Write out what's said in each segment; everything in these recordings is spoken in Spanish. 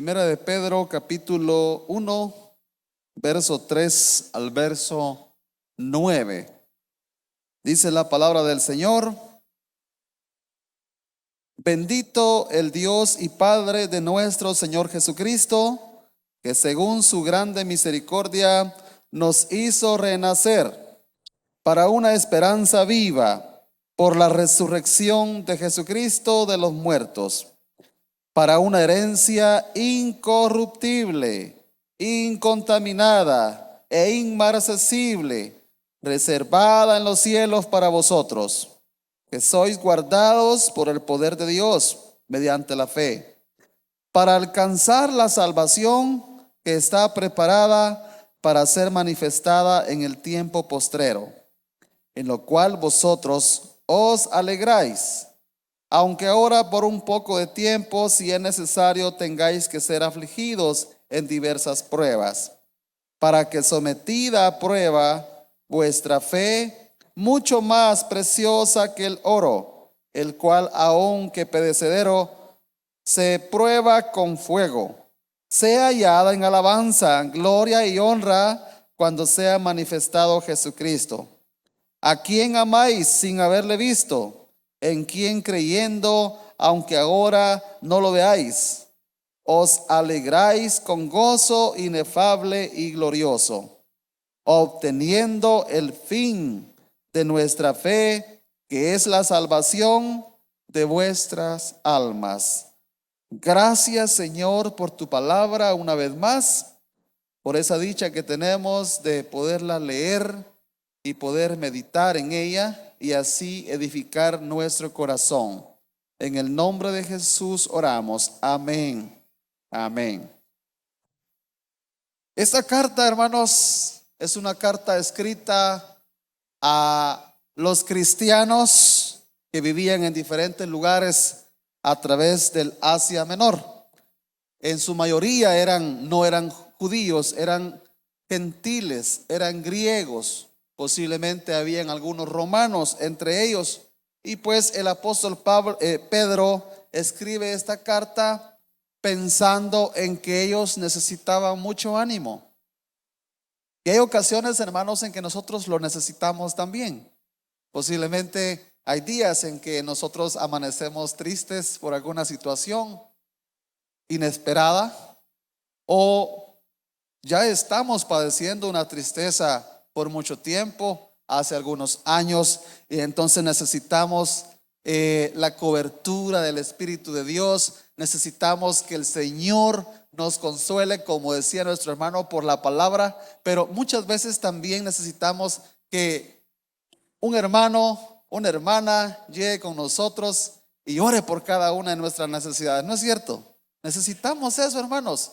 Primera de Pedro, capítulo 1, verso 3 al verso 9. Dice la palabra del Señor: Bendito el Dios y Padre de nuestro Señor Jesucristo, que según su grande misericordia nos hizo renacer para una esperanza viva por la resurrección de Jesucristo de los muertos, para una herencia incorruptible, incontaminada e inmarcesible, reservada en los cielos para vosotros, que sois guardados por el poder de Dios mediante la fe, para alcanzar la salvación que está preparada para ser manifestada en el tiempo postrero, en lo cual vosotros os alegráis, aunque ahora por un poco de tiempo, si es necesario, tengáis que ser afligidos en diversas pruebas, para que sometida a prueba vuestra fe, mucho más preciosa que el oro, el cual aunque perecedero se prueba con fuego, sea hallada en alabanza, gloria y honra cuando sea manifestado Jesucristo, a quien amáis sin haberle visto, en quien creyendo, aunque ahora no lo veáis, os alegráis con gozo inefable y glorioso, obteniendo el fin de nuestra fe, que es la salvación de vuestras almas. Gracias, Señor, por tu palabra una vez más, por esa dicha que tenemos de poderla leer y poder meditar en ella y así edificar nuestro corazón. En el nombre de Jesús oramos. Amén. Amén. Esta carta, hermanos, es una carta escrita a los cristianos que vivían en diferentes lugares a través del Asia Menor. En su mayoría no eran judíos, eran gentiles, eran griegos. Posiblemente habían algunos romanos entre ellos. Y pues el apóstol Pedro escribe esta carta pensando en que ellos necesitaban mucho ánimo. Y hay ocasiones, hermanos, en que nosotros lo necesitamos también. Posiblemente hay días en que nosotros amanecemos tristes por alguna situación inesperada, o ya estamos padeciendo una tristeza por mucho tiempo, hace algunos años, y entonces necesitamos la cobertura del Espíritu de Dios. Necesitamos que el Señor nos consuele, como decía nuestro hermano, por la palabra, pero muchas veces también necesitamos que un hermano, una hermana llegue con nosotros y ore por cada una de nuestras necesidades. ¿No es cierto? Necesitamos eso, hermanos.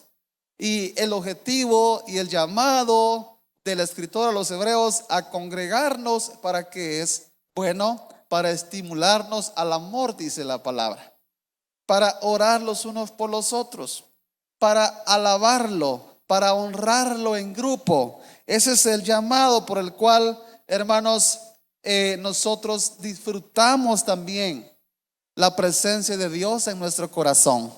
Y el objetivo y el llamado del escritor a los hebreos a congregarnos, ¿para qué es? Bueno, para estimularnos al amor, dice la palabra, para orar los unos por los otros, para alabarlo, para honrarlo en grupo. Ese es el llamado por el cual, hermanos, nosotros disfrutamos también la presencia de Dios en nuestro corazón.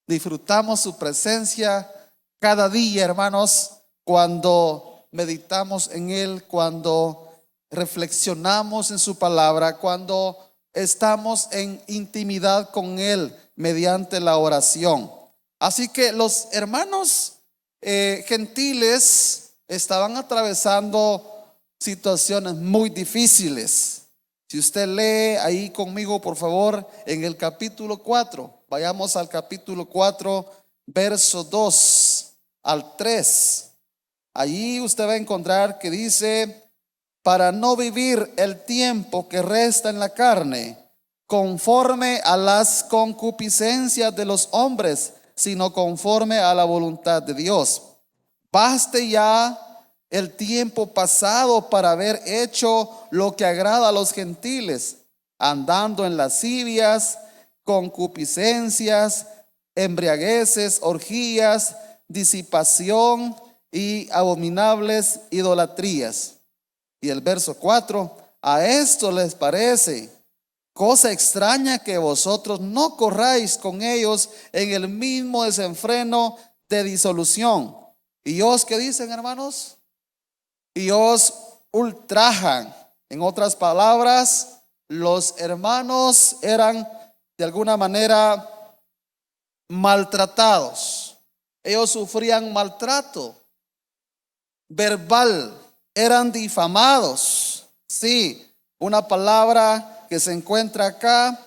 Disfrutamos su presencia cada día, hermanos, cuando meditamos en Él, cuando reflexionamos en su palabra, cuando estamos en intimidad con Él mediante la oración. Así que los hermanos gentiles estaban atravesando situaciones muy difíciles. Si usted lee ahí conmigo, por favor, en el capítulo 4, vayamos al capítulo 4, verso 2 al 3. Allí usted va a encontrar que dice: para no vivir el tiempo que resta en la carne conforme a las concupiscencias de los hombres, sino conforme a la voluntad de Dios. Baste ya el tiempo pasado para haber hecho lo que agrada a los gentiles, andando en lascivias, concupiscencias, embriagueces, orgías, disipación y abominables idolatrías. Y el verso 4: a esto les parece cosa extraña que vosotros no corráis con ellos en el mismo desenfreno de disolución. Y os, ¿qué dicen, hermanos? Y os ultrajan. En otras palabras, los hermanos eran de alguna manera maltratados. Ellos sufrían maltrato verbal, eran difamados. Sí, una palabra que se encuentra acá,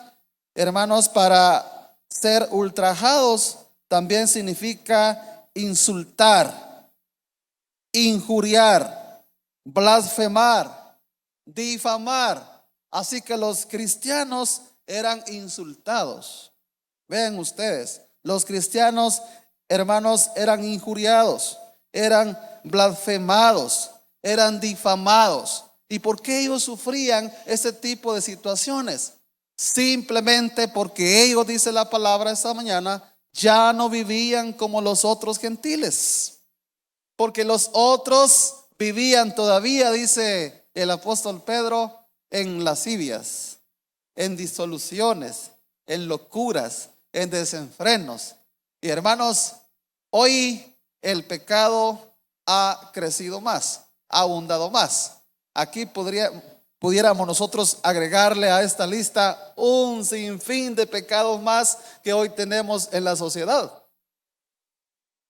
hermanos, para ser ultrajados también significa insultar, injuriar, blasfemar, difamar. Así que los cristianos eran insultados. Vean ustedes, los cristianos, hermanos, eran injuriados, eran blasfemados, eran difamados. ¿Y por qué ellos sufrían ese tipo de situaciones? Simplemente porque ellos, dice la palabra esta mañana, ya no vivían como los otros gentiles. Porque los otros vivían todavía, dice el apóstol Pedro, en lascivias, en disoluciones, en locuras, en desenfrenos. Y hermanos, hoy el pecado ha crecido más, ha abundado más. Aquí pudiéramos nosotros agregarle a esta lista un sinfín de pecados más que hoy tenemos en la sociedad.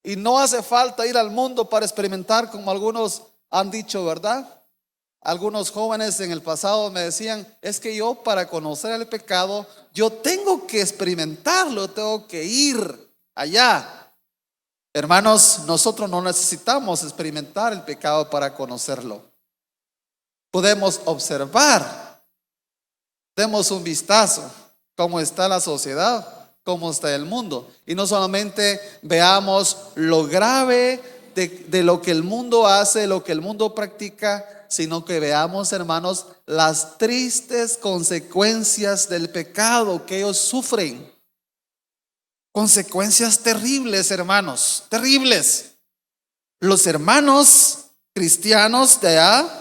Y no hace falta ir al mundo para experimentar, como algunos han dicho, ¿verdad? Algunos jóvenes en el pasado me decían, es que yo para conocer el pecado, yo tengo que experimentarlo, tengo que ir allá. Hermanos, nosotros no necesitamos experimentar el pecado para conocerlo. Podemos observar, demos un vistazo cómo está la sociedad, cómo está el mundo. Y no solamente veamos lo grave de lo que el mundo hace, lo que el mundo practica, sino que veamos, hermanos, las tristes consecuencias del pecado que ellos sufren. Consecuencias terribles, hermanos, terribles. Los hermanos cristianos de allá,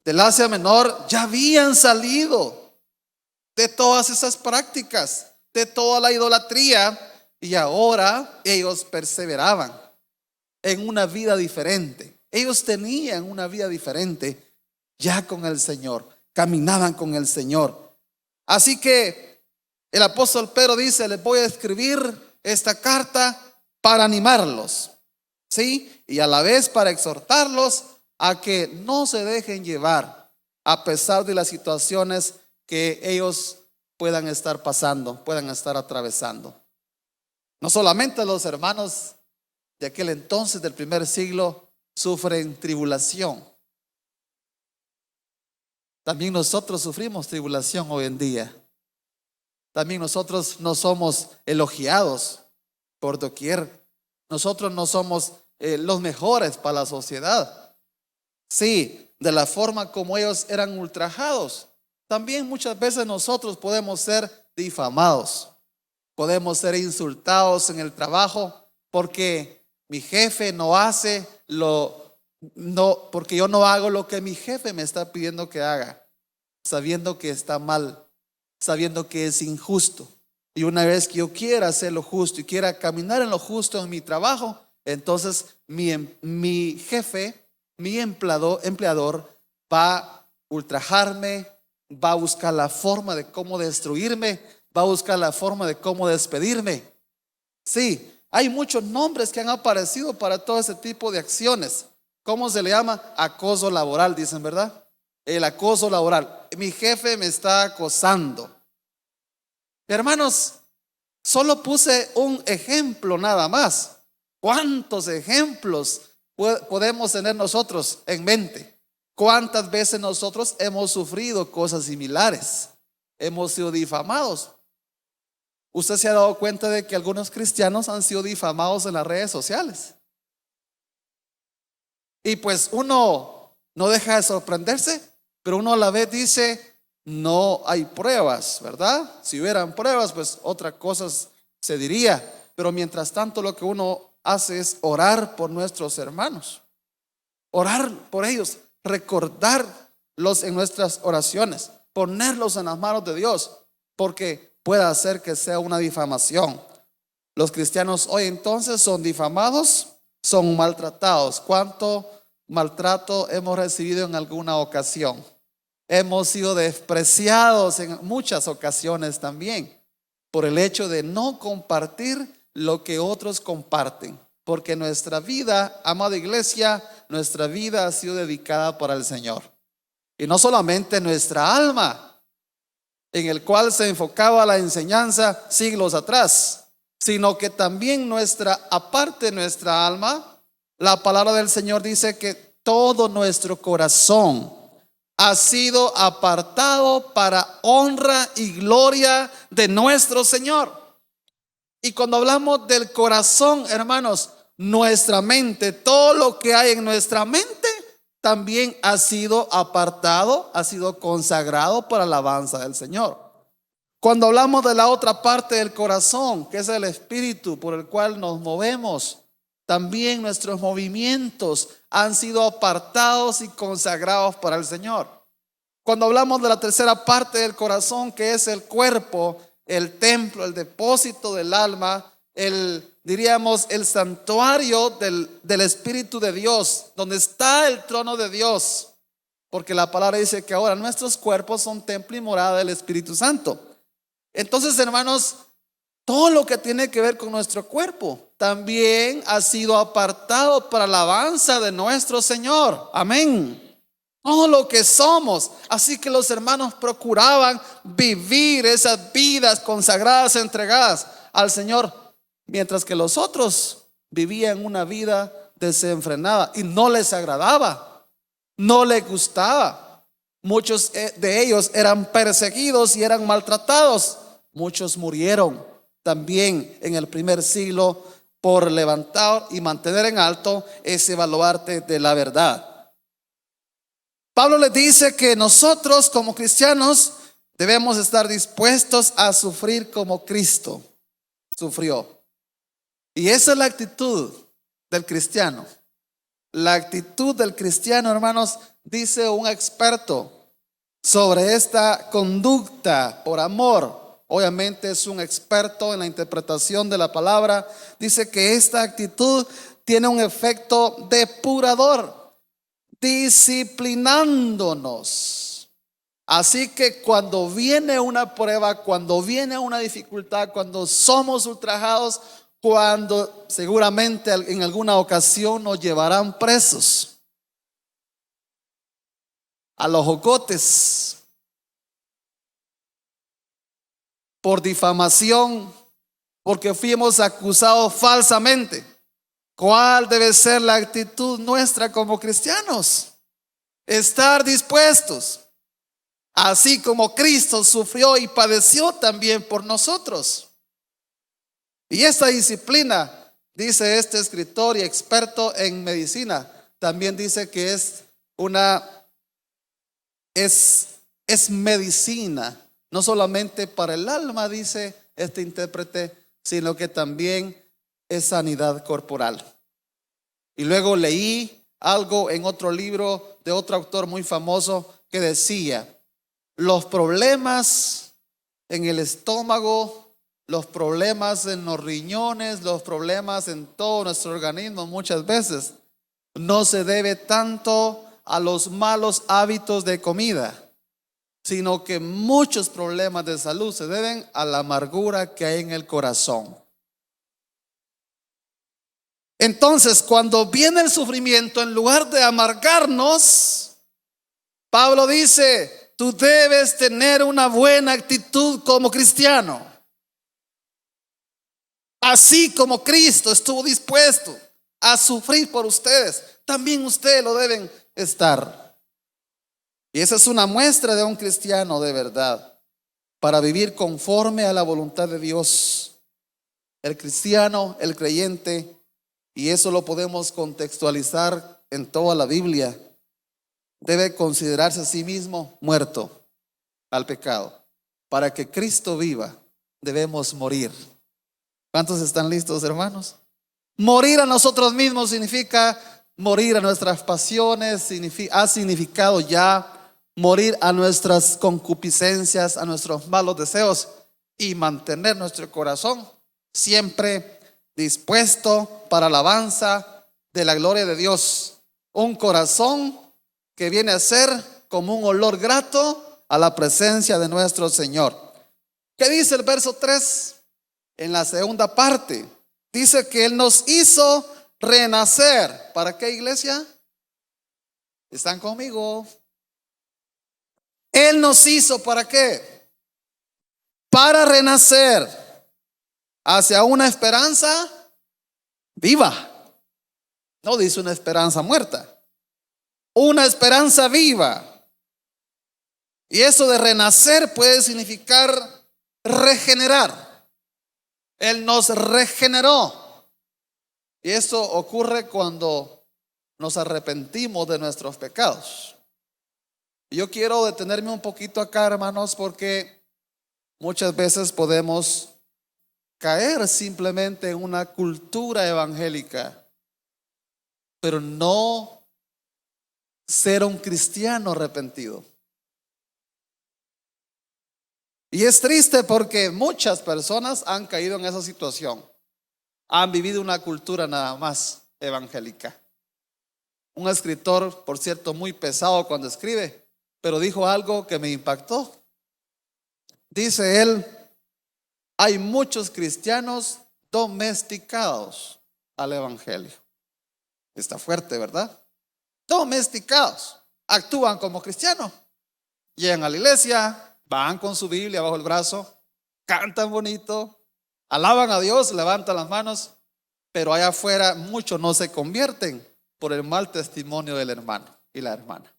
del Asia Menor, ya habían salido de todas esas prácticas, de toda la idolatría, y ahora ellos perseveraban en una vida diferente. Ellos tenían una vida diferente ya con el Señor, caminaban con el Señor. Así que el apóstol Pedro dice, les voy a escribir esta carta para animarlos, ¿sí? Y a la vez para exhortarlos a que no se dejen llevar a pesar de las situaciones que ellos puedan estar pasando, puedan estar atravesando. No solamente los hermanos de aquel entonces del primer siglo sufren tribulación, también nosotros sufrimos tribulación hoy en día. También nosotros no somos elogiados por doquier. Nosotros no somos los mejores para la sociedad. Sí, de la forma como ellos eran ultrajados, también muchas veces nosotros podemos ser difamados, podemos ser insultados en el trabajo porque mi jefe no hace porque yo no hago lo que mi jefe me está pidiendo que haga, sabiendo que está mal, sabiendo que es injusto. Y una vez que yo quiera hacer lo justo y quiera caminar en lo justo en mi trabajo, entonces mi jefe, mi empleador va a ultrajarme, va a buscar la forma de cómo destruirme, va a buscar la forma de cómo despedirme. Sí, hay muchos nombres que han aparecido para todo ese tipo de acciones. ¿Cómo se le llama? Acoso laboral, dicen, ¿verdad? El acoso laboral. Mi jefe me está acosando. Hermanos, solo puse un ejemplo nada más. ¿Cuántos ejemplos podemos tener nosotros en mente? ¿Cuántas veces nosotros hemos sufrido cosas similares? Hemos sido difamados. ¿Usted se ha dado cuenta de que algunos cristianos han sido difamados en las redes sociales? Y pues uno no deja de sorprenderse, pero uno a la vez dice, no hay pruebas, ¿verdad? Si hubieran pruebas, pues otra cosa se diría. Pero mientras tanto lo que uno hace es orar por nuestros hermanos, orar por ellos, recordarlos en nuestras oraciones, ponerlos en las manos de Dios. porque puede hacer que sea una difamación. Los cristianos hoy entonces son difamados, son maltratados. ¿Cuánto maltrato hemos recibido en alguna ocasión? Hemos sido despreciados en muchas ocasiones también por el hecho de no compartir lo que otros comparten. Porque nuestra vida, amada iglesia, nuestra vida ha sido dedicada para el Señor. Y no solamente nuestra alma, en el cual se enfocaba la enseñanza siglos atrás, sino que también aparte de nuestra alma, la palabra del Señor dice que todo nuestro corazón ha sido apartado para honra y gloria de nuestro Señor. Y cuando hablamos del corazón, hermanos, nuestra mente, todo lo que hay en nuestra mente, también ha sido apartado, ha sido consagrado para la alabanza del Señor. Cuando hablamos de la otra parte del corazón, que es el espíritu por el cual nos movemos, también nuestros movimientos han sido apartados y consagrados para el Señor. Cuando hablamos de la tercera parte del corazón, que es el cuerpo, el templo, el depósito del alma, diríamos el santuario del Espíritu de Dios, donde está el trono de Dios, porque la palabra dice que ahora nuestros cuerpos son templo y morada del Espíritu Santo. Entonces, hermanos, todo lo que tiene que ver con nuestro cuerpo también ha sido apartado para la alabanza de nuestro Señor. Amén. Todo lo que somos. Así que los hermanos procuraban vivir esas vidas consagradas, entregadas al Señor, mientras que los otros vivían una vida desenfrenada y no les agradaba, no les gustaba. Muchos de ellos eran perseguidos y eran maltratados. Muchos murieron también en el primer siglo por levantar y mantener en alto ese baluarte de la verdad. Pablo les dice que nosotros como cristianos debemos estar dispuestos a sufrir como Cristo sufrió. Y esa es la actitud del cristiano. La actitud del cristiano, hermanos, dice un experto sobre esta conducta por amor. Obviamente es un experto en la interpretación de la palabra. Dice que esta actitud tiene un efecto depurador, disciplinándonos. Así que cuando viene una prueba, cuando viene una dificultad, cuando somos ultrajados, cuando seguramente en alguna ocasión nos llevarán presos a los jocotes por difamación, porque fuimos acusados falsamente. ¿Cuál debe ser la actitud nuestra como cristianos? Estar dispuestos, así como Cristo sufrió y padeció también por nosotros. Y esta disciplina, dice este escritor y experto en medicina, también dice que es medicina, no solamente para el alma, dice este intérprete, sino que también es sanidad corporal. Y luego leí algo en otro libro de otro autor muy famoso que decía: los problemas en el estómago, los problemas en los riñones, los problemas en todo nuestro organismo muchas veces no se debe tanto a los malos hábitos de comida, sino que muchos problemas de salud se deben a la amargura que hay en el corazón. Entonces, cuando viene el sufrimiento, en lugar de amargarnos, Pablo dice: tú debes tener una buena actitud como cristiano. Así como Cristo estuvo dispuesto a sufrir por ustedes, también ustedes lo deben estar. Y esa es una muestra de un cristiano de verdad, para vivir conforme a la voluntad de Dios. El cristiano, el creyente, y eso lo podemos contextualizar en toda la Biblia, debe considerarse a sí mismo muerto al pecado. Para que Cristo viva, debemos morir. ¿Cuántos están listos, hermanos? Morir a nosotros mismos significa morir a nuestras pasiones, ha significado ya morir a nuestras concupiscencias, a nuestros malos deseos y mantener nuestro corazón siempre dispuesto para alabanza de la gloria de Dios. Un corazón que viene a ser como un olor grato a la presencia de nuestro Señor. ¿Qué dice el verso 3? En la segunda parte dice que Él nos hizo renacer. ¿Para qué, iglesia? ¿Están conmigo? Él nos hizo, ¿para qué? Para renacer hacia una esperanza viva. No dice una esperanza muerta, una esperanza viva. Y eso de renacer puede significar regenerar. Él nos regeneró. Y eso ocurre cuando nos arrepentimos de nuestros pecados. Yo quiero detenerme un poquito acá, hermanos, porque muchas veces podemos caer simplemente en una cultura evangélica, pero no ser un cristiano arrepentido. Y es triste porque muchas personas han caído en esa situación. Han vivido una cultura nada más evangélica. Un escritor, por cierto, muy pesado cuando escribe, pero dijo algo que me impactó. Dice él: hay muchos cristianos domesticados al evangelio. Está fuerte, ¿verdad? Domesticados. Actúan como cristianos. Llegan a la iglesia, van con su Biblia bajo el brazo, cantan bonito, alaban a Dios, levantan las manos, pero allá afuera muchos no se convierten por el mal testimonio del hermano y la hermana.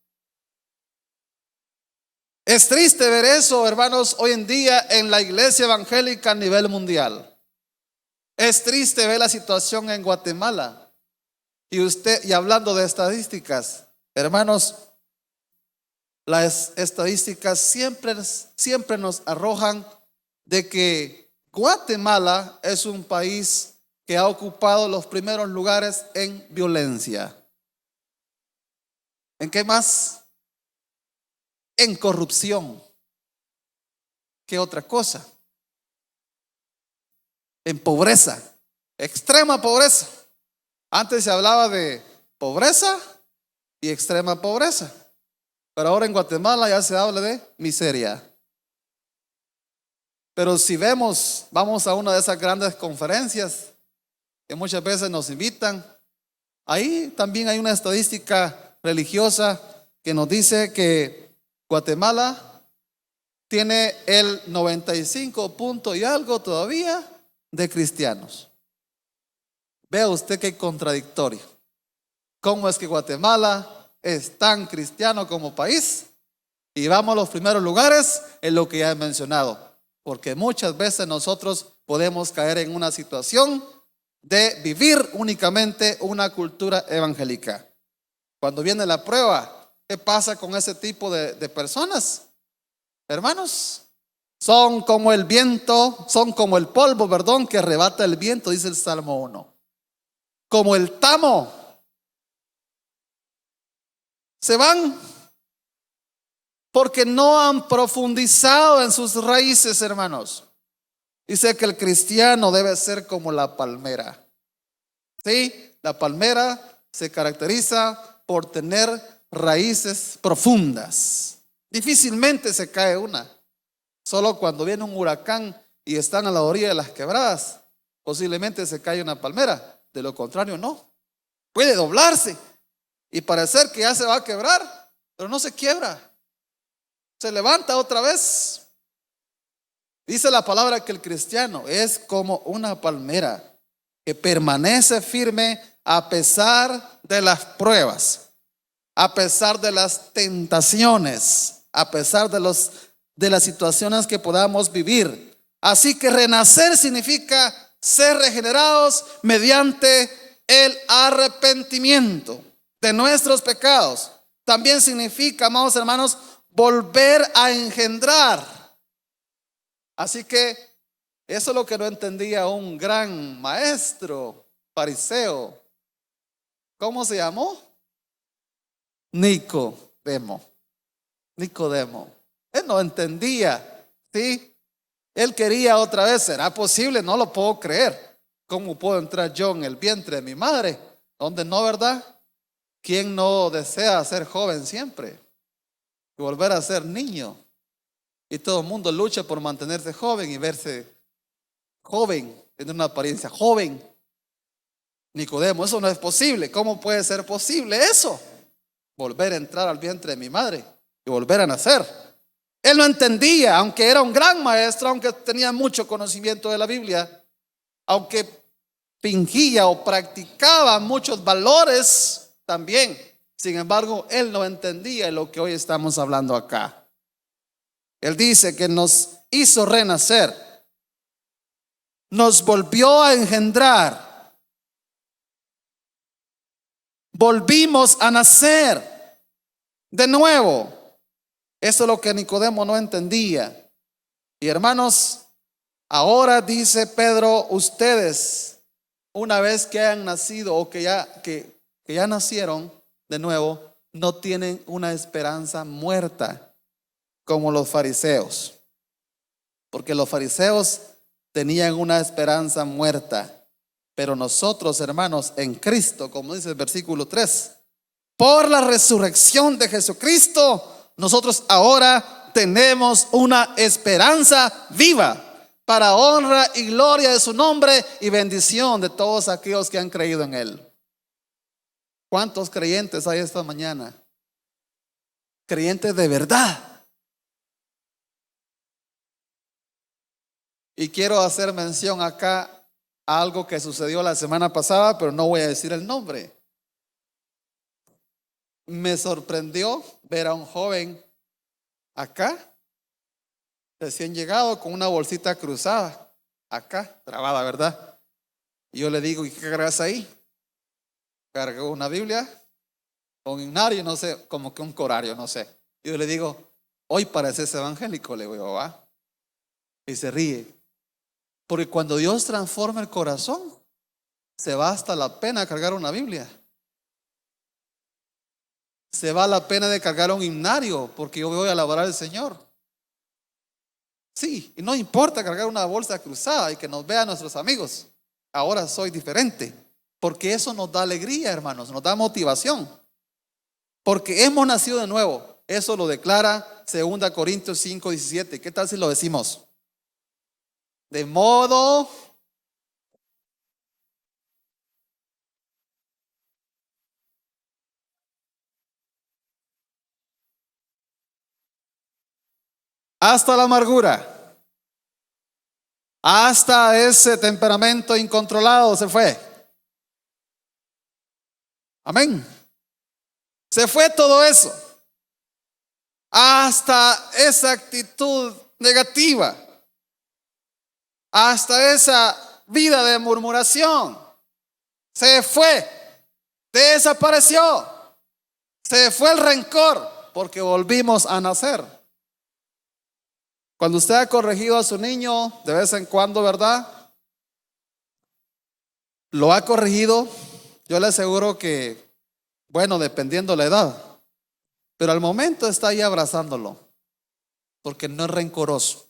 Es triste ver eso, hermanos, hoy en día en la iglesia evangélica a nivel mundial. Es triste ver la situación en Guatemala. Y hablando de estadísticas, hermanos, las estadísticas siempre nos arrojan de que Guatemala es un país que ha ocupado los primeros lugares en violencia. ¿En qué más? En corrupción. ¿Qué otra cosa? En pobreza, extrema pobreza. Antes se hablaba de pobreza y extrema pobreza, pero ahora en Guatemala ya se habla de miseria. Pero si vamos a una de esas grandes conferencias que muchas veces nos invitan, ahí también hay una estadística religiosa que nos dice que Guatemala tiene el 95 punto y algo todavía de cristianos. Vea usted qué contradictorio. ¿Cómo es que Guatemala es tan cristiano como país y vamos a los primeros lugares en lo que ya he mencionado? Porque muchas veces nosotros podemos caer en una situación de vivir únicamente una cultura evangélica. Cuando viene la prueba, ¿qué pasa con ese tipo de personas? Hermanos, son como el viento, son como el polvo, perdón, que arrebata el viento, dice el Salmo 1. Como el tamo. Se van porque no han profundizado en sus raíces, hermanos. Dice que el cristiano debe ser como la palmera. Sí, la palmera se caracteriza por tener raíces profundas. Difícilmente se cae una. Solo cuando viene un huracán y están a la orilla de las quebradas, posiblemente se cae una palmera. De lo contrario, no. Puede doblarse y parecer que ya se va a quebrar, pero no se quiebra. Se levanta otra vez. Dice la palabra que el cristiano es como una palmera que permanece firme a pesar de las pruebas, a pesar de las tentaciones, a pesar de las situaciones que podamos vivir. Así que renacer significa ser regenerados mediante el arrepentimiento de nuestros pecados. También significa, amados hermanos, volver a engendrar. Así que eso es lo que no entendía un gran maestro fariseo. ¿Cómo se llamó? Nicodemo. Nicodemo. Él no entendía, ¿sí? Él quería otra vez, ¿será posible? No lo puedo creer. ¿Cómo puedo entrar yo en el vientre de mi madre? ¿Dónde no, verdad? ¿Quién no desea ser joven siempre y volver a ser niño? Y todo el mundo lucha por mantenerse joven y verse joven, tener una apariencia joven. Nicodemo, eso no es posible. ¿Cómo puede ser posible eso? Volver a entrar al vientre de mi madre y volver a nacer. Él no entendía, aunque era un gran maestro, aunque tenía mucho conocimiento de la Biblia, aunque fingía o practicaba muchos valores también. Sin embargo, él no entendía lo que hoy estamos hablando acá. Él dice que nos hizo renacer, nos volvió a engendrar, volvimos a nacer de nuevo. Eso es lo que Nicodemo no entendía. Y hermanos, ahora dice Pedro, ustedes, una vez que hayan nacido o que ya nacieron de nuevo, no tienen una esperanza muerta como los fariseos. Porque los fariseos tenían una esperanza muerta. Pero nosotros, hermanos, en Cristo, como dice el versículo 3, por la resurrección de Jesucristo, nosotros ahora tenemos una esperanza viva para honra y gloria de su nombre y bendición de todos aquellos que han creído en él. ¿Cuántos creyentes hay esta mañana? Creyentes de verdad. Y quiero hacer mención acá a algo que sucedió la semana pasada, pero no voy a decir el nombre. Me sorprendió ver a un joven acá, recién llegado, con una bolsita cruzada, acá, trabada, ¿verdad? Y yo le digo, ¿y qué cargas ahí? Cargó una Biblia, un himnario, no sé, como que un corario, no sé. Y yo le digo, hoy pareces evangélico, le digo, ¿va? Y se ríe. Porque cuando Dios transforma el corazón, se va hasta la pena cargar una Biblia. Se va la pena de cargar un himnario, porque yo voy a alabar al Señor. Sí, y no importa cargar una bolsa cruzada y que nos vean nuestros amigos. Ahora soy diferente, porque eso nos da alegría, hermanos, nos da motivación. Porque hemos nacido de nuevo. Eso lo declara 2 Corintios 5:17. ¿Qué tal si lo decimos? De modo hasta la amargura, hasta ese temperamento incontrolado se fue. Amén. Se fue todo eso. Hasta esa actitud negativa, hasta esa vida de murmuración, se fue, desapareció, se fue el rencor, porque volvimos a nacer. Cuando usted ha corregido a su niño de vez en cuando, ¿verdad? Lo ha corregido, yo le aseguro que, bueno, dependiendo la edad, pero al momento está ahí abrazándolo, porque no es rencoroso.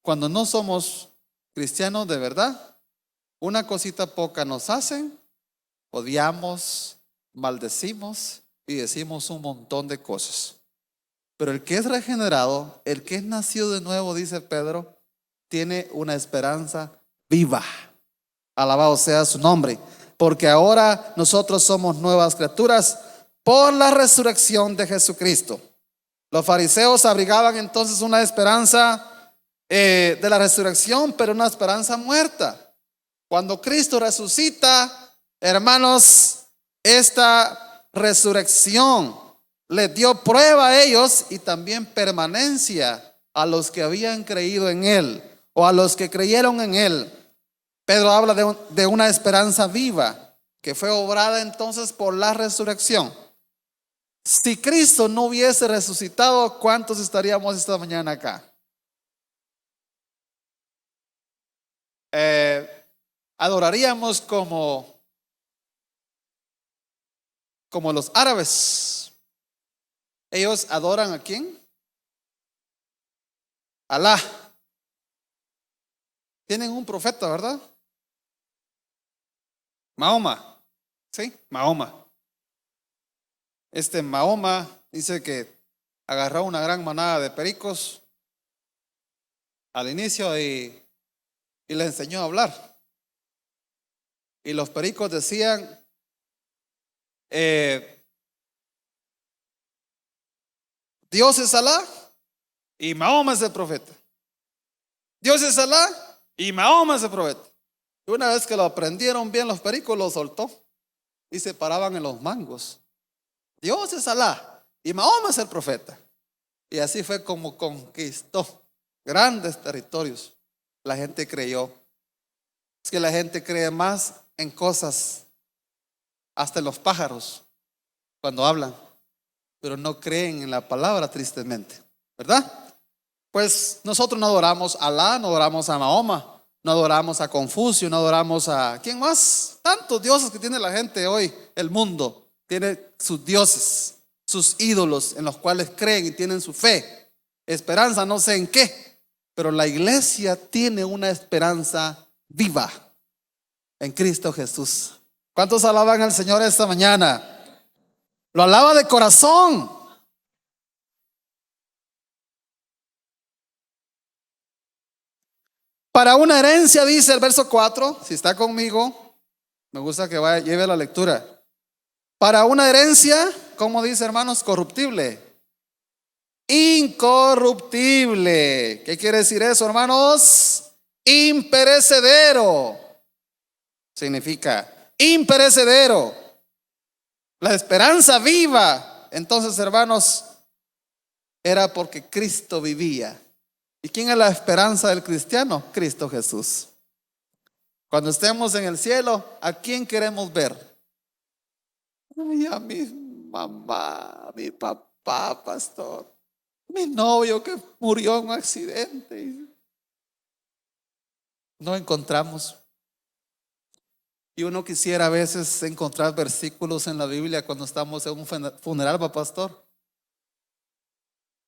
Cuando no somos cristianos de verdad, una cosita poca nos hacen, odiamos, maldecimos y decimos un montón de cosas. Pero el que es regenerado, el que es nacido de nuevo, dice Pedro, tiene una esperanza viva. Alabado sea su nombre, porque ahora nosotros somos nuevas criaturas por la resurrección de Jesucristo. Los fariseos abrigaban entonces una esperanza de la resurrección, pero una esperanza muerta. Cuando Cristo resucita, hermanos, esta resurrección les dio prueba a ellos y también permanencia a los que habían creído en Él o a los que creyeron en Él. Pedro habla de una esperanza viva que fue obrada entonces por la resurrección. Si Cristo no hubiese resucitado, ¿cuántos estaríamos esta mañana acá? Adoraríamos como como los árabes. Ellos adoran ¿a quién? Alá. Tienen un profeta, ¿verdad? Mahoma. ¿Sí? Mahoma. Mahoma dice que agarró una gran manada de pericos al inicio y le enseñó a hablar. Y los pericos decían, Dios es Alá y Mahoma es el profeta. Dios es Alá y Mahoma es el profeta. Y una vez que lo aprendieron bien los pericos, lo soltó y se paraban en los mangos. Dios es Alá y Mahoma es el profeta. Y así fue como conquistó grandes territorios. La gente creyó. Es que la gente cree más en cosas, hasta en los pájaros, cuando hablan, pero no creen en la palabra, tristemente, ¿verdad? Pues nosotros no adoramos a Alá, no adoramos a Mahoma, no adoramos a Confucio, no adoramos a ¿quién más? Tantos dioses que tiene la gente hoy. El mundo tiene sus dioses, sus ídolos en los cuales creen y tienen su fe, esperanza, no sé en qué, pero la iglesia tiene una esperanza viva en Cristo Jesús. ¿Cuántos alaban al Señor esta mañana? Lo alaba de corazón. Para una herencia, dice el verso 4, si está conmigo, me gusta que vaya, lleve la lectura. Para una herencia, ¿cómo dice, hermanos? Corruptible, incorruptible. ¿Qué quiere decir eso, hermanos? Imperecedero. Significa imperecedero. La esperanza viva. Entonces, hermanos, era porque Cristo vivía. ¿Y quién es la esperanza del cristiano? Cristo Jesús. Cuando estemos en el cielo, ¿a quién queremos ver? Ay, a mi mamá, a mi papá, pastor, mi novio que murió en un accidente. No encontramos. Y uno quisiera a veces encontrar versículos en la Biblia cuando estamos en un funeral, ¿va, pastor?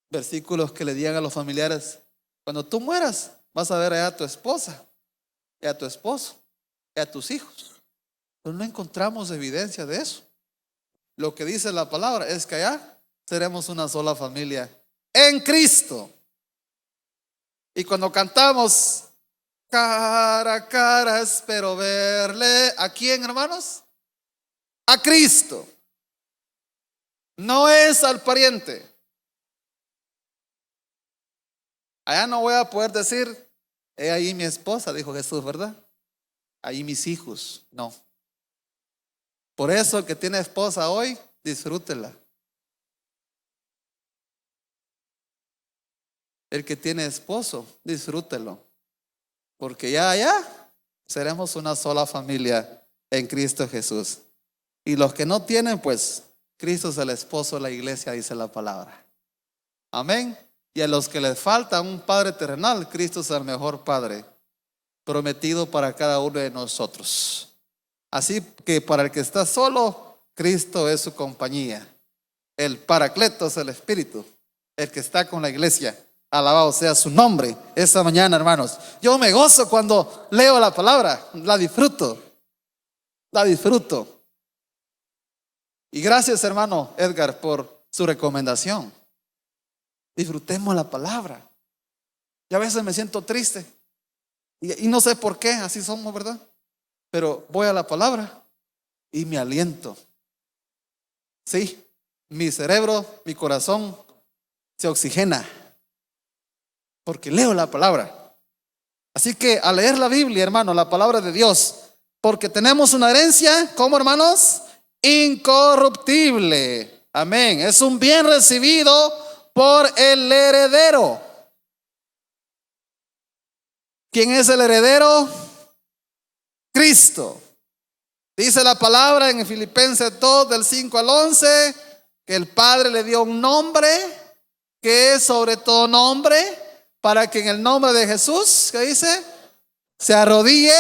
Versículos que le digan a los familiares: cuando tú mueras, vas a ver allá a tu esposa, y a tu esposo, y a tus hijos. Pero no encontramos evidencia de eso. Lo que dice la palabra es que allá seremos una sola familia en Cristo. Y cuando cantamos cara a cara espero verle, ¿a quién, hermanos? A Cristo. No es al pariente. Allá no voy a poder decir, he ahí mi esposa, dijo Jesús, ¿verdad? Ahí mis hijos. No. Por eso el que tiene esposa hoy, disfrútela. El que tiene esposo, disfrútelo. Porque ya seremos una sola familia en Cristo Jesús. Y los que no tienen, pues Cristo es el esposo de la iglesia, dice la palabra. Amén. Y a los que les falta un padre terrenal, Cristo es el mejor padre prometido para cada uno de nosotros. Así que para el que está solo, Cristo es su compañía. El Paracleto es el Espíritu, el que está con la iglesia. Alabado sea su nombre esta mañana, hermanos. Yo me gozo cuando leo la palabra, la disfruto. Y gracias, hermano Edgar, por su recomendación. Disfrutemos la palabra. Y a veces me siento triste y no sé por qué, así somos, ¿verdad? Pero voy a la palabra y me aliento. Sí, mi cerebro, mi corazón se oxigena porque leo la palabra. Así que al leer la Biblia, hermano, la palabra de Dios, porque tenemos una herencia, ¿cómo, hermanos? Incorruptible. Amén. Es un bien recibido por el heredero. ¿Quién es el heredero? Cristo. Dice la palabra en Filipenses 2, del 5 al 11, que el Padre le dio un nombre que es sobre todo nombre, para que en el nombre de Jesús, ¿qué dice? Se arrodille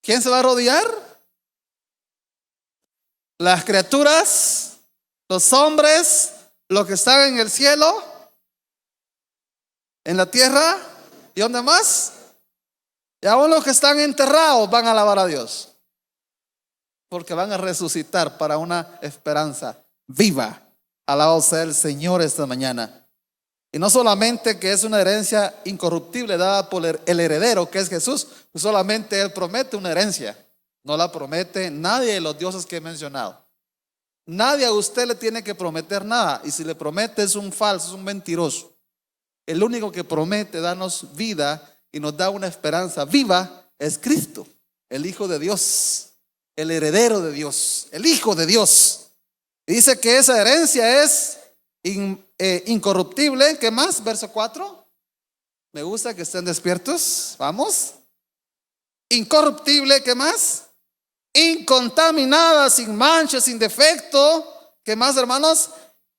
¿Quién se va a rodear? Las criaturas, los hombres, los que están en el cielo, en la tierra, ¿y dónde más? Y aún los que están enterrados van a alabar a Dios, porque van a resucitar para una esperanza viva. Alabado sea el Señor esta mañana. Y no solamente que es una herencia incorruptible dada por el heredero que es Jesús, pues solamente Él promete una herencia. No la promete nadie de los dioses que he mencionado. Nadie a usted le tiene que prometer nada. Y si le promete es un falso, es un mentiroso. El único que promete darnos vida y nos da una esperanza viva es Cristo, el Hijo de Dios, el heredero de Dios, el Hijo de Dios. Y dice que esa herencia es incorruptible. ¿Qué más? Verso 4. Me gusta que estén despiertos. Vamos. Incorruptible. ¿Qué más? Incontaminada, sin mancha, sin defecto. ¿Qué más, hermanos?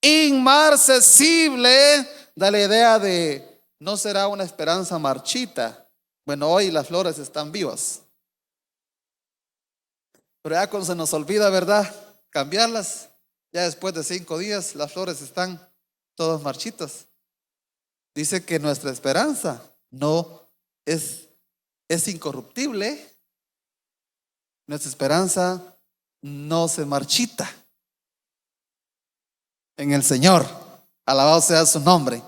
Inmarcesible. Da la idea de no será una esperanza marchita. Bueno, hoy las flores están vivas, pero ya cuando se nos olvida, ¿verdad?, cambiarlas, ya después de 5 días las flores están todas marchitas. Dice que nuestra esperanza no es incorruptible. Nuestra esperanza no se marchita en el Señor. Alabado sea su nombre.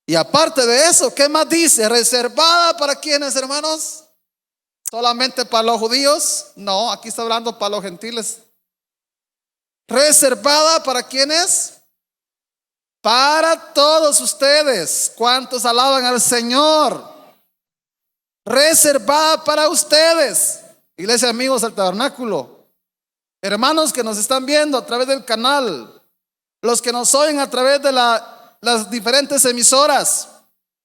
Y aparte de eso, ¿qué más dice? ¿Reservada para quiénes, hermanos? ¿Solamente para los judíos? No, aquí está hablando para los gentiles. ¿Reservada para quiénes? Para todos ustedes. ¿Cuántos alaban al Señor? Reservada para ustedes. Iglesia, amigos del tabernáculo, hermanos que nos están viendo a través del canal, los que nos oyen a través de las diferentes emisoras,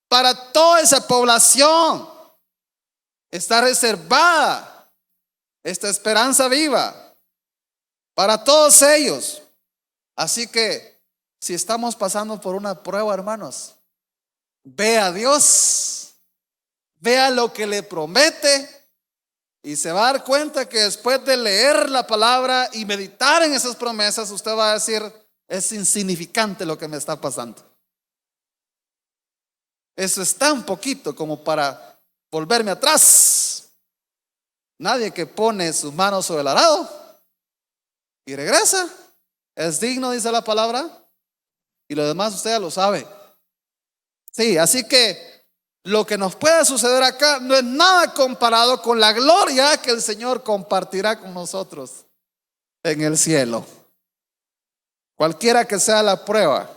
para toda esa población está reservada esta esperanza viva para todos ellos. Así que si estamos pasando por una prueba, hermanos, vea a Dios, vea lo que le promete, y se va a dar cuenta que después de leer la palabra y meditar en esas promesas, usted va a decir: es insignificante lo que me está pasando. Eso es tan poquito como para volverme atrás. Nadie que pone sus manos sobre el arado y regresa es digno, dice la palabra. Y lo demás usted ya lo sabe. Sí, así que lo que nos pueda suceder acá no es nada comparado con la gloria que el Señor compartirá con nosotros en el cielo. Cualquiera que sea la prueba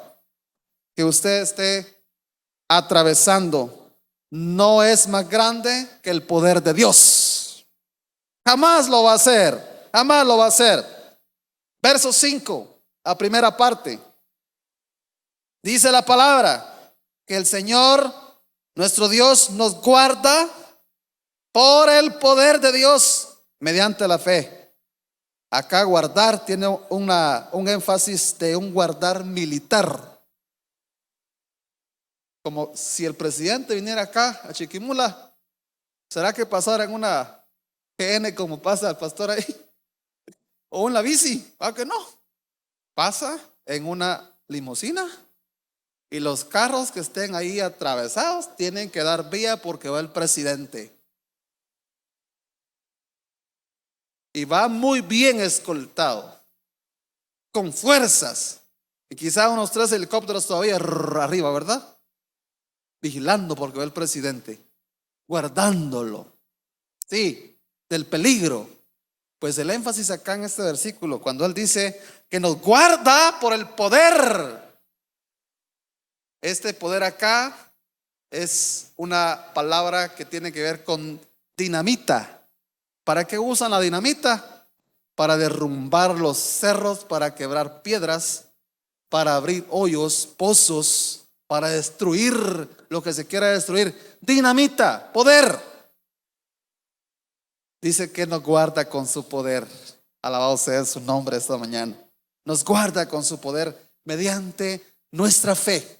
que usted esté atravesando, no es más grande que el poder de Dios. Jamás lo va a hacer, jamás lo va a hacer. Verso 5, la primera parte. Dice la palabra que el Señor, nuestro Dios, nos guarda por el poder de Dios mediante la fe. Acá guardar tiene un énfasis de un guardar militar. Como si el presidente viniera acá a Chiquimula, ¿será que pasara en una GN como pasa el pastor ahí? ¿O en la bici? ¿Ah, que no? Pasa en una limusina. Y los carros que estén ahí atravesados tienen que dar vía porque va el presidente. Y va muy bien escoltado, con fuerzas. Y quizá unos 3 helicópteros todavía arriba, ¿verdad? Vigilando porque va el presidente, guardándolo, sí, del peligro. Pues el énfasis acá en este versículo, cuando él dice que nos guarda por el poder. Este poder acá es una palabra que tiene que ver con dinamita. ¿Para qué usan la dinamita? Para derrumbar los cerros, para quebrar piedras, para abrir hoyos, pozos, para destruir lo que se quiera destruir. Dinamita, poder. Dice que nos guarda con su poder. Alabado sea su nombre esta mañana. Nos guarda con su poder mediante nuestra fe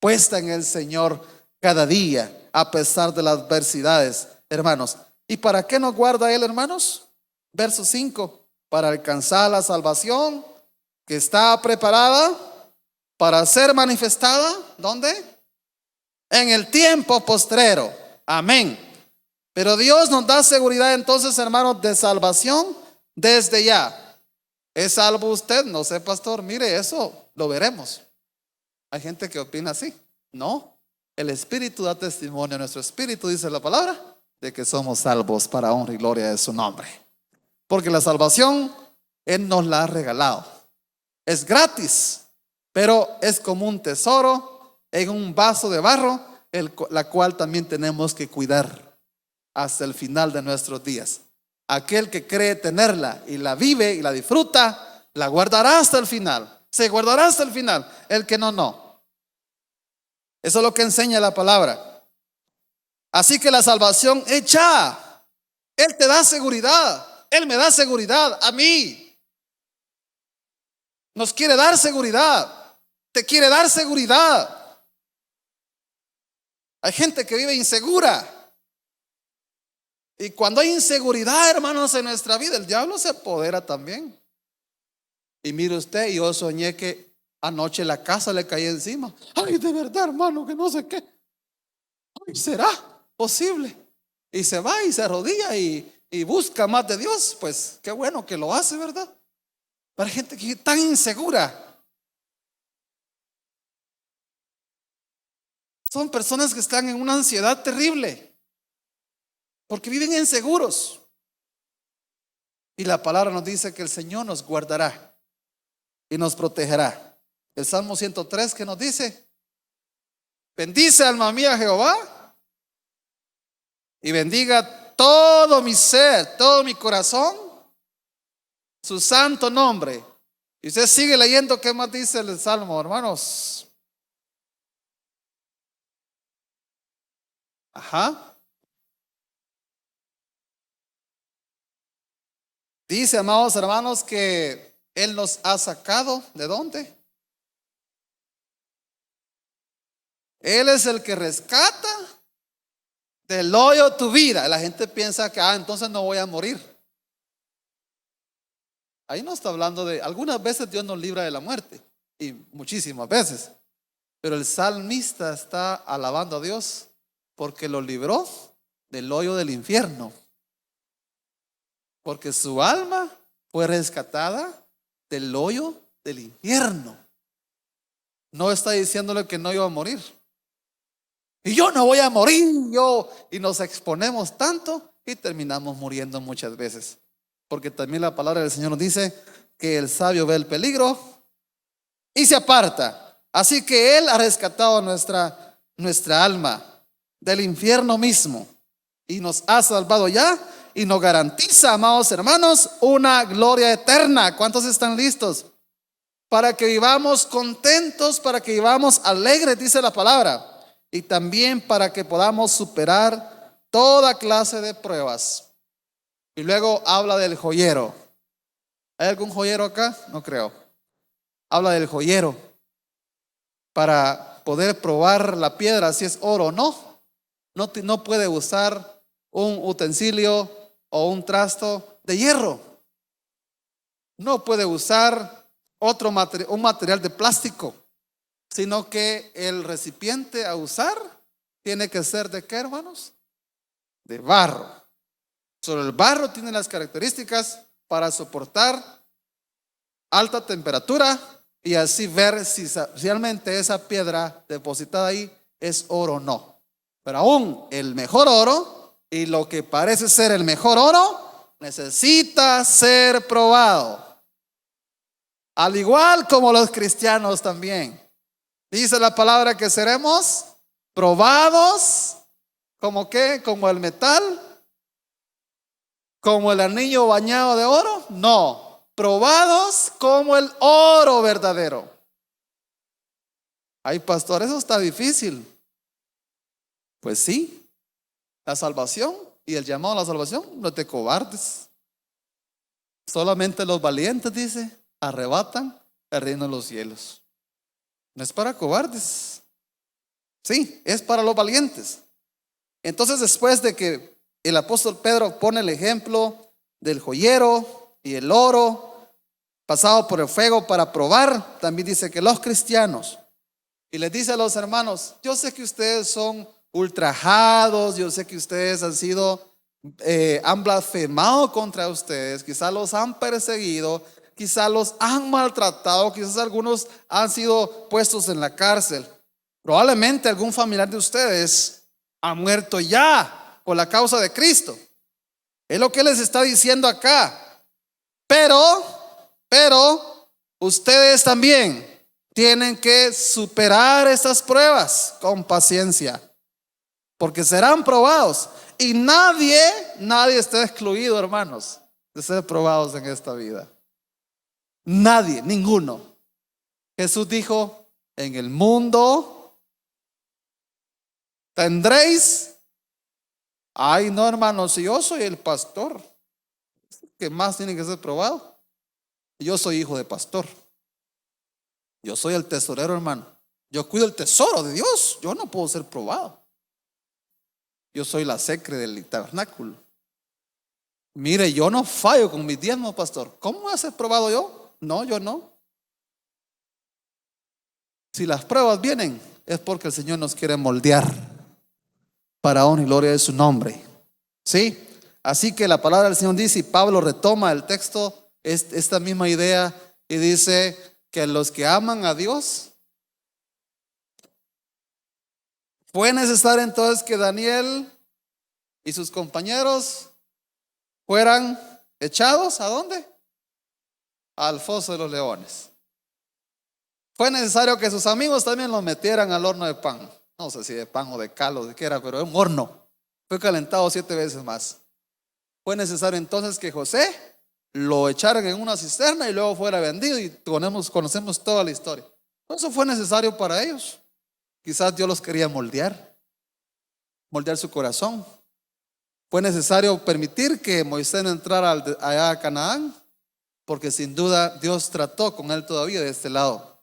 puesta en el Señor cada día, a pesar de las adversidades, hermanos. ¿Y para qué nos guarda Él, hermanos? Verso 5, para alcanzar la salvación que está preparada para ser manifestada, ¿dónde? En el tiempo postrero. Amén. Pero Dios nos da seguridad entonces, hermanos, de salvación desde ya. ¿Es salvo usted? No sé, pastor, mire, eso lo veremos. Hay gente que opina así. No, el Espíritu da testimonio, nuestro Espíritu dice la palabra, de que somos salvos para honra y gloria de su nombre. Porque la salvación Él nos la ha regalado. Es gratis, pero es como un tesoro en un vaso de barro, la cual también tenemos que cuidar hasta el final de nuestros días. Aquel que cree tenerla y la vive y la disfruta, la guardará hasta el final. Se guardará hasta el final. El que no, no. Eso es lo que enseña la palabra. Así que la salvación hecha, Él te da seguridad. Él me da seguridad a mí. Nos quiere dar seguridad. Te quiere dar seguridad. Hay gente que vive insegura. Y cuando hay inseguridad, hermanos, en nuestra vida, el diablo se apodera también. Y mire usted, yo soñé que anoche la casa le caía encima. Ay, de verdad, hermano, que no sé qué. Ay, ¿será posible? Y se va y se arrodilla y busca más de Dios. Pues qué bueno que lo hace, ¿verdad? Pero hay gente que es tan insegura. Son personas que están en una ansiedad terrible porque viven inseguros. Y la palabra nos dice que el Señor nos guardará y nos protegerá. El Salmo 103 que nos dice: bendice alma mía Jehová y bendiga todo mi ser, todo mi corazón, su santo nombre. Y usted sigue leyendo qué más dice el Salmo, hermanos. Ajá. Dice, amados hermanos, que Él nos ha sacado. ¿De dónde? Él es el que rescata del hoyo tu vida. La gente piensa que, entonces no voy a morir. Ahí no está hablando de, algunas veces Dios nos libra de la muerte, y muchísimas veces. Pero el salmista está alabando a Dios porque lo libró del hoyo del infierno. Porque su alma fue rescatada del hoyo del infierno. No está diciéndole que no iba a morir. Y yo no voy a morir, y nos exponemos tanto y terminamos muriendo muchas veces. Porque también la palabra del Señor nos dice que el sabio ve el peligro y se aparta. Así que Él ha rescatado nuestra alma del infierno mismo y nos ha salvado ya y nos garantiza, amados hermanos, una gloria eterna. ¿Cuántos están listos? Para que vivamos contentos, para que vivamos alegres, dice la palabra. Y también para que podamos superar toda clase de pruebas. Y luego habla del joyero. ¿Hay algún joyero acá? No creo. Habla del joyero para poder probar la piedra si es oro o no. No puede usar un utensilio o un trasto de hierro. No puede usar un material de plástico, sino que el recipiente a usar tiene que ser ¿de qué, hermanos? De barro. Solo el barro tiene las características para soportar alta temperatura y así ver si realmente esa piedra depositada ahí es oro o no. Pero aún el mejor oro y lo que parece ser el mejor oro necesita ser probado. Al igual como los cristianos también. Dice la palabra que seremos probados. ¿Como qué? ¿Como el metal? ¿Como el anillo bañado de oro? No, probados como el oro verdadero. Ay, pastor, eso está difícil. Pues sí, la salvación y el llamado a la salvación no es de cobardes. Solamente los valientes, dice, arrebatan el reino de los cielos. No es para cobardes. Sí, es para los valientes. Entonces, después de que El apóstol Pedro pone el ejemplo del joyero y el oro pasado por el fuego para probar. También dice que los cristianos, y les dice a los hermanos: yo sé que ustedes son ultrajados, yo sé que ustedes han blasfemado contra ustedes, quizás los han perseguido, quizás los han maltratado, quizás algunos han sido puestos en la cárcel. Probablemente algún familiar de ustedes ha muerto ya por la causa de Cristo. Es lo que les está diciendo acá. Pero ustedes también tienen que superar estas pruebas con paciencia, porque serán probados. Y nadie está excluido, hermanos, de ser probados en esta vida. Nadie, ninguno. Jesús dijo: en el mundo tendréis. Ay, no, hermanos, si yo soy el pastor, ¿qué más tiene que ser probado? Yo soy hijo de pastor. Yo soy el tesorero, hermano. Yo cuido el tesoro de Dios. Yo no puedo ser probado. Yo soy la secre del tabernáculo. Mire, yo no fallo con mis diezmos, pastor. ¿Cómo voy a ser probado yo? No, yo no. Si las pruebas vienen, es porque el Señor nos quiere moldear para honra y gloria de su nombre. ¿Sí? Así que la palabra del Señor dice, y Pablo retoma el texto, esta misma idea, y dice que los que aman a Dios, fue necesario entonces que Daniel y sus compañeros fueran echados ¿a dónde? Al foso de los leones. Fue necesario que sus amigos también lo metieran al horno de pan. No sé si de pan o de cal o de qué era, pero en un horno. Fue calentado 7 veces más. Fue necesario entonces que José lo echaran en una cisterna y luego fuera vendido, y conocemos toda la historia. Eso fue necesario para ellos. Quizás Dios los quería moldear su corazón. Fue necesario permitir que Moisés no entrara allá a Canaán, porque sin duda Dios trató con él todavía de este lado.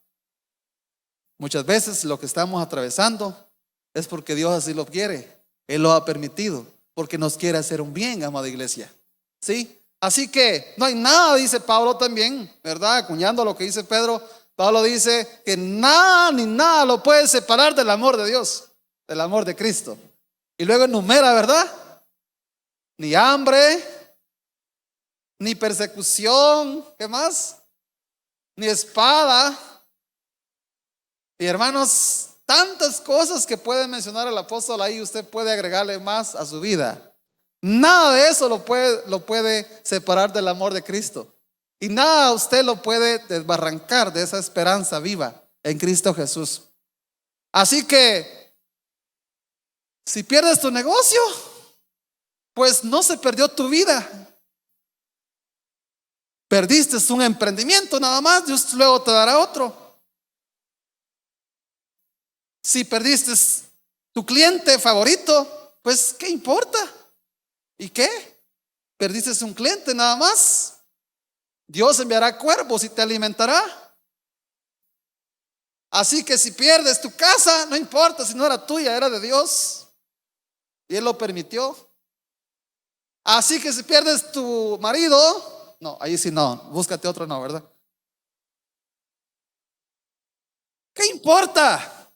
Muchas veces lo que estamos atravesando es porque Dios así lo quiere. Él lo ha permitido porque nos quiere hacer un bien, amada iglesia. ¿Sí? Así que no hay nada, dice Pablo también, ¿verdad? Acuñando lo que dice Pedro, Pablo dice que nada ni nada lo puede separar del amor de Dios, del amor de Cristo. Y luego enumera, ¿verdad? Ni hambre, ni persecución, ¿qué más? Ni espada. Y hermanos, tantas cosas que puede mencionar el apóstol ahí, usted puede agregarle más a su vida. Nada de eso lo puede separar del amor de Cristo. Y nada usted lo puede desbarrancar de esa esperanza viva en Cristo Jesús. Así que, si pierdes tu negocio, pues no se perdió tu vida. Perdiste un emprendimiento nada más, Dios luego te dará otro. Si perdiste tu cliente favorito, pues ¿qué importa? ¿Y qué? Perdiste un cliente nada más. Dios enviará cuervos y te alimentará. Así que si pierdes tu casa, no importa si no era tuya, era de Dios, y Él lo permitió. Así que si pierdes tu marido, no, ahí sí no, búscate otro, no, ¿verdad? ¿Qué importa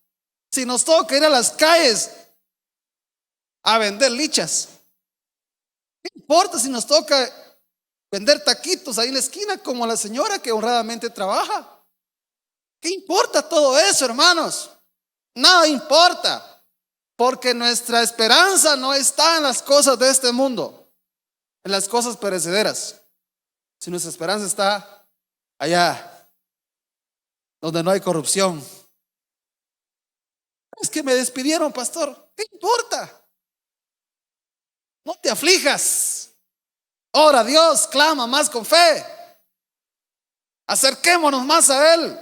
si nos toca ir a las calles a vender lichas? ¿Qué importa si nos toca vender taquitos ahí en la esquina como la señora que honradamente trabaja? ¿Qué importa todo eso, hermanos? Nada importa, porque nuestra esperanza no está en las cosas de este mundo, en las cosas perecederas. Si nuestra esperanza está allá, donde no hay corrupción. Es que me despidieron, pastor. ¿Qué importa? No te aflijas. Ora a Dios, clama más con fe. Acerquémonos más a Él.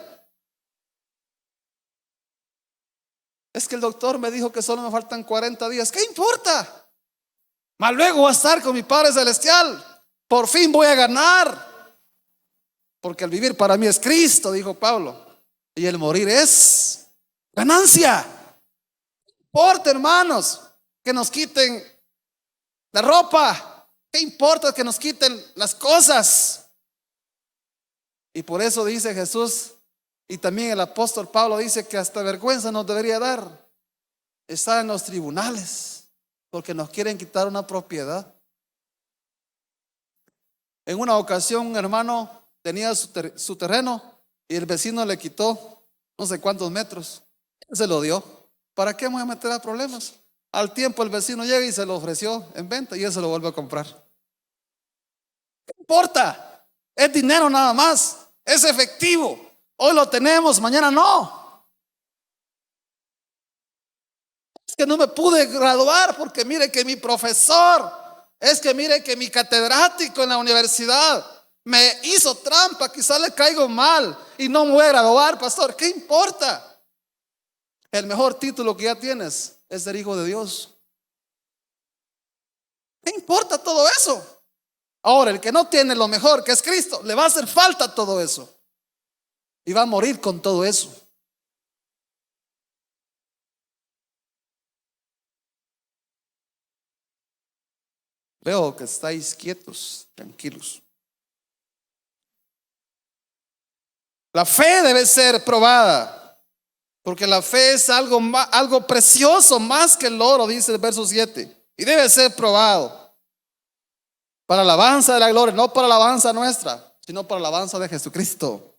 Es que el doctor me dijo que solo me faltan 40 días. ¿Qué importa? Mas luego voy a estar con mi Padre Celestial. Por fin voy a ganar. Porque el vivir para mí es Cristo, dijo Pablo, y el morir es ganancia. No importa, hermanos, que nos quiten La ropa, ¿qué importa que nos quiten las cosas? Y por eso dice Jesús, y también el apóstol Pablo dice que hasta vergüenza nos debería dar estar en los tribunales, porque nos quieren quitar una propiedad. En una ocasión un hermano tenía su terreno y el vecino le quitó no sé cuántos metros, se lo dio. ¿Para qué vamos a meter a problemas? Al tiempo el vecino llega y se lo ofreció en venta y él se lo vuelve a comprar. ¿Qué importa? Es dinero nada más, es efectivo. Hoy lo tenemos, mañana no. Es que no me pude graduar porque mire que mi profesor, es que mire que mi catedrático en la universidad me hizo trampa, quizá le caigo mal y no me voy a graduar, pastor. ¿Qué importa? El mejor título que ya tienes es ser hijo de Dios. ¿Qué importa todo eso? Ahora, el que no tiene lo mejor, que es Cristo, le va a hacer falta todo eso y va a morir con todo eso. Veo que estáis quietos, tranquilos. La fe debe ser probada, porque la fe es algo precioso, más que el oro, dice el verso 7. Y debe ser probado para la alabanza de la gloria, no para la alabanza nuestra, sino para la alabanza de Jesucristo.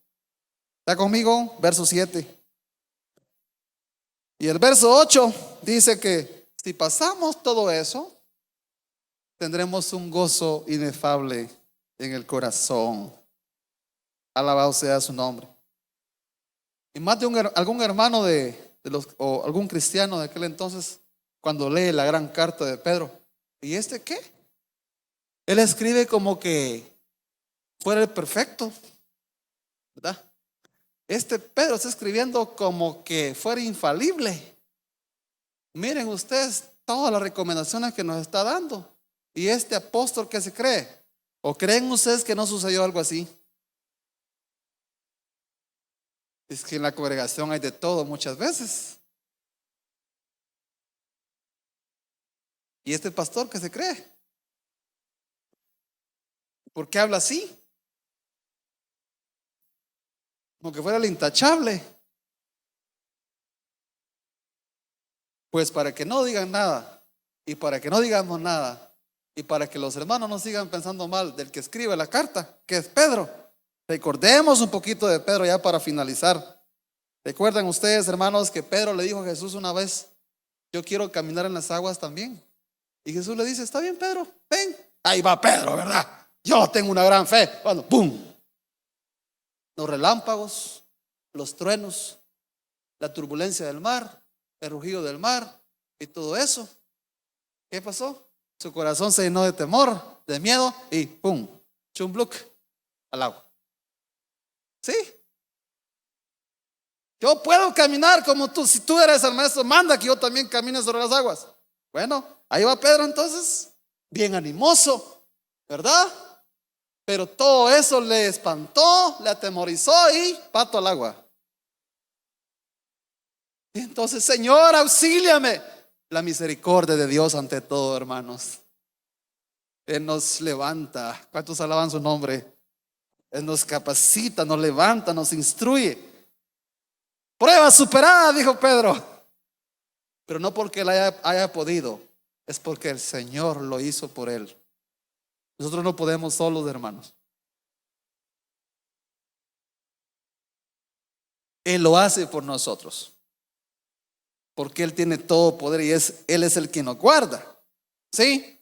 ¿Está conmigo? Verso 7. Y el verso 8 dice que si pasamos todo eso, tendremos un gozo inefable en el corazón. Alabado sea su nombre. Y más de algún hermano o algún cristiano de aquel entonces, cuando lee la gran carta de Pedro, ¿y este qué? Él escribe como que fuera el perfecto, ¿verdad? Este Pedro está escribiendo como que fuera infalible. Miren ustedes todas las recomendaciones que nos está dando. Y este apóstol, ¿qué se cree? ¿O creen ustedes que no sucedió algo así? Es que en la congregación hay de todo muchas veces. ¿Y este pastor qué se cree? ¿Por qué habla así? Como que fuera el intachable. Pues para que no digan nada y para que no digamos nada y para que los hermanos no sigan pensando mal del que escribe la carta, que es Pedro. Recordemos un poquito de Pedro ya para finalizar. ¿Recuerdan ustedes, hermanos, que Pedro le dijo a Jesús una vez: yo quiero caminar en las aguas también? Y Jesús le dice: está bien, Pedro, ven. Ahí va Pedro, ¿verdad? Yo tengo una gran fe. Cuando ¡pum! Los relámpagos, los truenos, la turbulencia del mar, el rugido del mar y todo eso. ¿Qué pasó? Su corazón se llenó de temor, de miedo y ¡pum! Chumbluc al agua. ¿Sí? Yo puedo caminar como tú. Si tú eres el maestro, manda que yo también camine sobre las aguas. Bueno, ahí va Pedro entonces, bien animoso, ¿verdad? Pero todo eso le espantó, le atemorizó y pato al agua. Y entonces, Señor, auxíliame. La misericordia de Dios ante todo, hermanos. Él nos levanta. ¿Cuántos alaban su nombre? Él nos capacita, nos levanta, nos instruye. Prueba superada, dijo Pedro. Pero no porque él haya podido, es porque el Señor lo hizo por él. Nosotros no podemos solos, hermanos. Él lo hace por nosotros, porque Él tiene todo poder y Él es el que nos guarda. ¿Sí?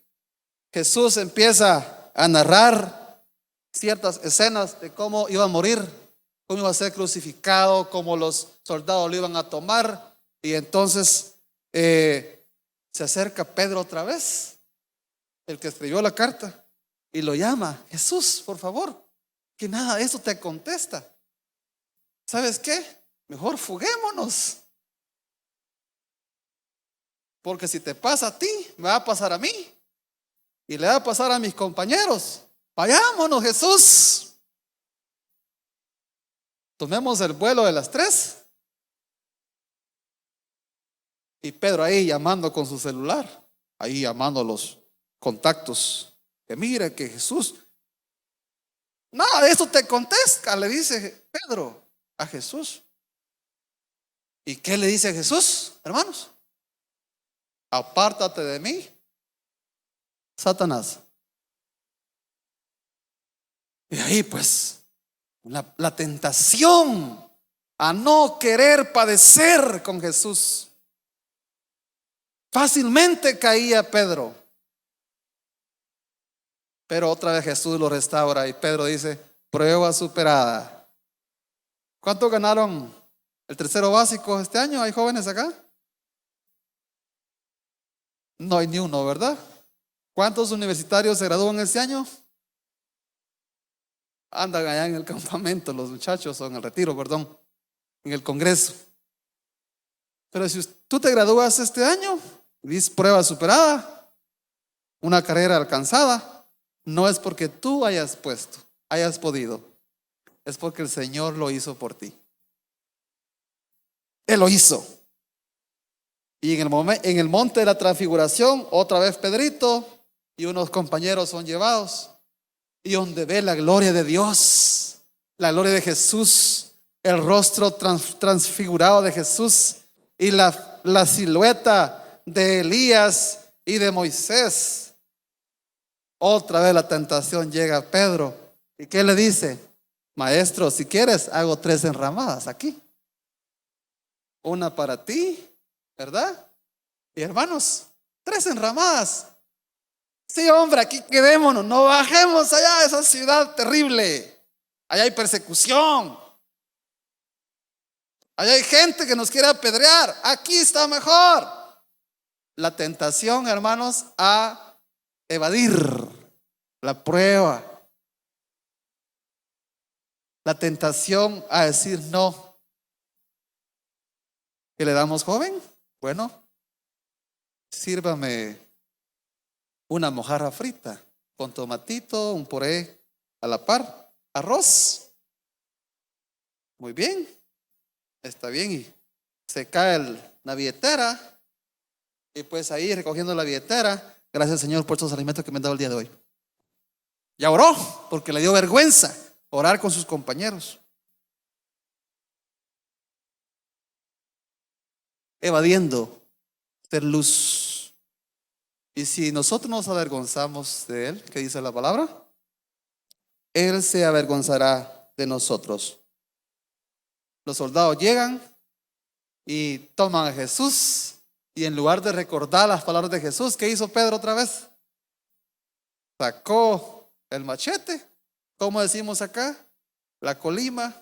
Jesús empieza a narrar ciertas escenas de cómo iba a morir, cómo iba a ser crucificado, cómo los soldados lo iban a tomar. Y entonces se acerca Pedro otra vez, el que escribió la carta, y lo llama: Jesús, por favor, que nada de eso te contesta. ¿Sabes qué? Mejor fuguémonos. Porque si te pasa a ti, me va a pasar a mí. Y le va a pasar a mis compañeros. Vayámonos, Jesús. Tomemos el vuelo de las 3. Y Pedro ahí llamando con su celular. Ahí llamando contactos. Que mire que Jesús, nada de esto te contesta, le dice Pedro a Jesús. ¿Y qué le dice a Jesús, hermanos? Apártate de mí, Satanás. Y ahí pues la tentación a no querer padecer con Jesús. Fácilmente caía Pedro. Pero otra vez Jesús lo restaura y Pedro dice, prueba superada. ¿Cuánto ganaron el tercero básico este año? ¿Hay jóvenes acá? No hay ni uno, ¿verdad? ¿Cuántos universitarios se gradúan este año? Andan allá en el campamento los muchachos, o en el retiro, perdón, en el congreso. Pero si tú te gradúas este año, dices prueba superada, una carrera alcanzada, no es porque tú hayas podido, es porque el Señor lo hizo por ti. Él lo hizo. Y en el monte de la transfiguración, otra vez Pedrito y unos compañeros son llevados. Y donde ve la gloria de Dios, la gloria de Jesús, el rostro transfigurado de Jesús y la silueta de Elías y de Moisés. Otra vez la tentación llega a Pedro. ¿Y qué le dice? Maestro, si quieres, hago 3 enramadas aquí. Una para ti, ¿verdad? Y hermanos, 3 enramadas. Sí, hombre, aquí quedémonos, no bajemos allá a esa ciudad terrible. Allá hay persecución. Allá hay gente que nos quiere apedrear. Aquí está mejor. La tentación, hermanos, a evadir la prueba. La tentación a decir no. ¿Qué le damos, joven? Bueno, sírvame una mojarra frita con tomatito, un puré a la par, arroz. Muy bien, está bien. Y se cae la billetera. Y pues ahí recogiendo la billetera, gracias Señor por estos alimentos que me han dado el día de hoy. Ya oró porque le dio vergüenza orar con sus compañeros. Evadiendo ser luz. Y si nosotros nos avergonzamos de Él, ¿qué dice la palabra? Él se avergonzará de nosotros. Los soldados llegan y toman a Jesús. Y en lugar de recordar las palabras de Jesús, ¿qué hizo Pedro otra vez? Sacó el machete, como decimos acá, la colima,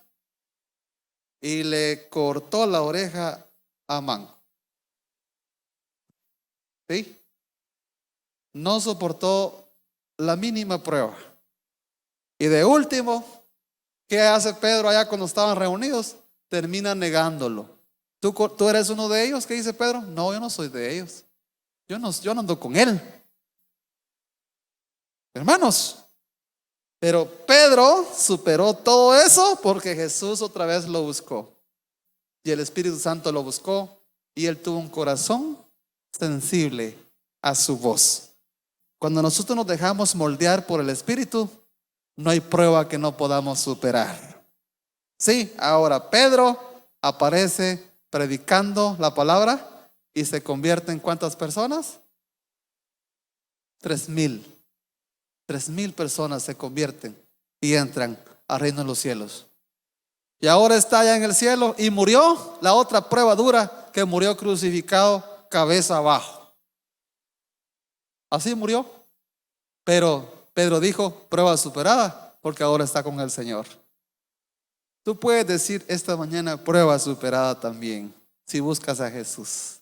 y le cortó la oreja a Manco. ¿Sí? No soportó la mínima prueba. Y de último, ¿qué hace Pedro allá cuando estaban reunidos? Termina negándolo. ¿Tú eres uno de ellos? ¿Qué dice Pedro? No, yo no soy de ellos. Yo no ando con él. Hermanos, pero Pedro superó todo eso porque Jesús otra vez lo buscó. Y el Espíritu Santo lo buscó. Y él tuvo un corazón sensible a su voz. Cuando nosotros nos dejamos moldear por el Espíritu, no hay prueba que no podamos superar. Sí, ahora Pedro aparece predicando la palabra y se convierte en ¿cuántas personas? 3,000. 3,000 personas se convierten y entran al reino de los cielos. Y ahora está allá en el cielo y murió la otra prueba dura, que murió crucificado cabeza abajo. Así murió. Pero Pedro dijo, prueba superada, porque ahora está con el Señor. Tú puedes decir esta mañana, prueba superada también, si buscas a Jesús.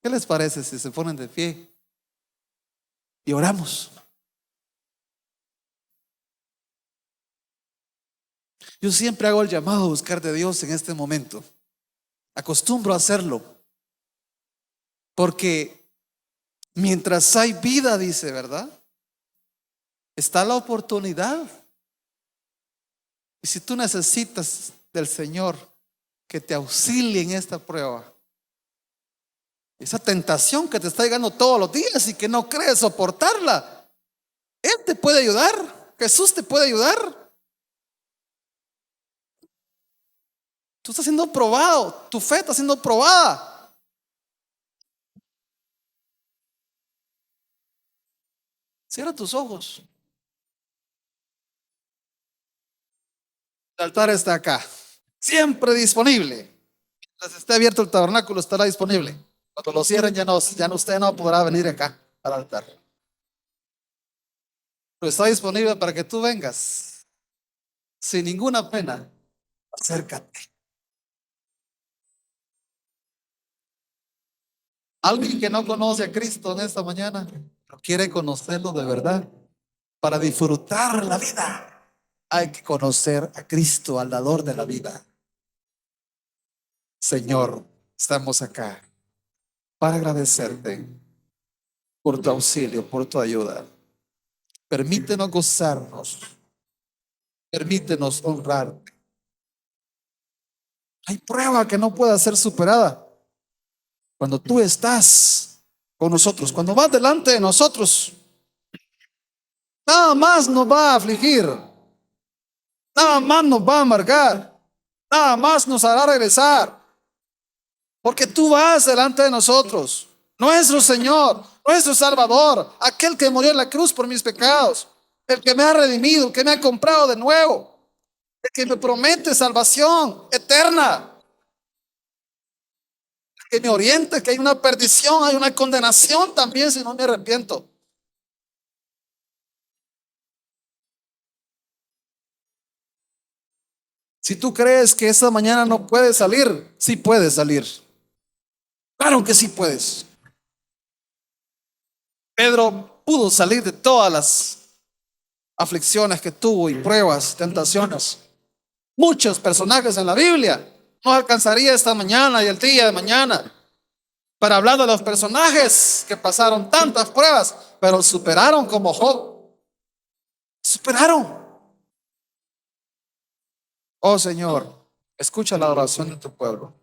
¿Qué les parece si se ponen de pie y oramos? Yo siempre hago el llamado a buscar de Dios en este momento. Acostumbro a hacerlo. Porque mientras hay vida, dice, ¿verdad? Está la oportunidad. Y si tú necesitas del Señor que te auxilie en esta prueba, Esa tentación que te está llegando todos los días y que no crees soportarla. Él te puede ayudar. Jesús te puede ayudar. Tú estás siendo probado. Tu fe está siendo probada. Cierra tus ojos. El altar está acá. Siempre disponible. Mientras esté abierto el tabernáculo, estará disponible. Cuando lo cierren, ya no usted no podrá venir acá al altar. Pero está disponible para que tú vengas sin ninguna pena. Acércate. Alguien que no conoce a Cristo en esta mañana, pero quiere conocerlo de verdad para disfrutar la vida. Hay que conocer a Cristo, al dador de la vida. Señor, estamos acá para agradecerte por tu auxilio, por tu ayuda. Permítenos gozarnos, permítenos honrarte. Hay prueba que no pueda ser superada cuando tú estás con nosotros, cuando vas delante de nosotros. Nada más nos va a afligir, nada más nos va a amargar, nada más nos hará regresar, porque tú vas delante de nosotros, nuestro Señor, nuestro Salvador, aquel que murió en la cruz por mis pecados, el que me ha redimido, el que me ha comprado de nuevo, el que me promete salvación eterna, el que me orienta que hay una perdición, hay una condenación también si no me arrepiento. Si tú crees que esa mañana no puedes salir, sí puedes salir. Claro que sí puedes. Pedro pudo salir de todas las aflicciones que tuvo y pruebas, tentaciones. Muchos personajes en la Biblia. No alcanzaría esta mañana y el día de mañana para hablar de los personajes que pasaron tantas pruebas, pero superaron como Job. Superaron. Oh Señor, escucha la oración de tu pueblo.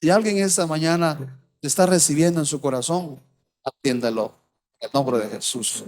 Si alguien esta mañana te está recibiendo en su corazón, atiéndelo. En el nombre de Jesús.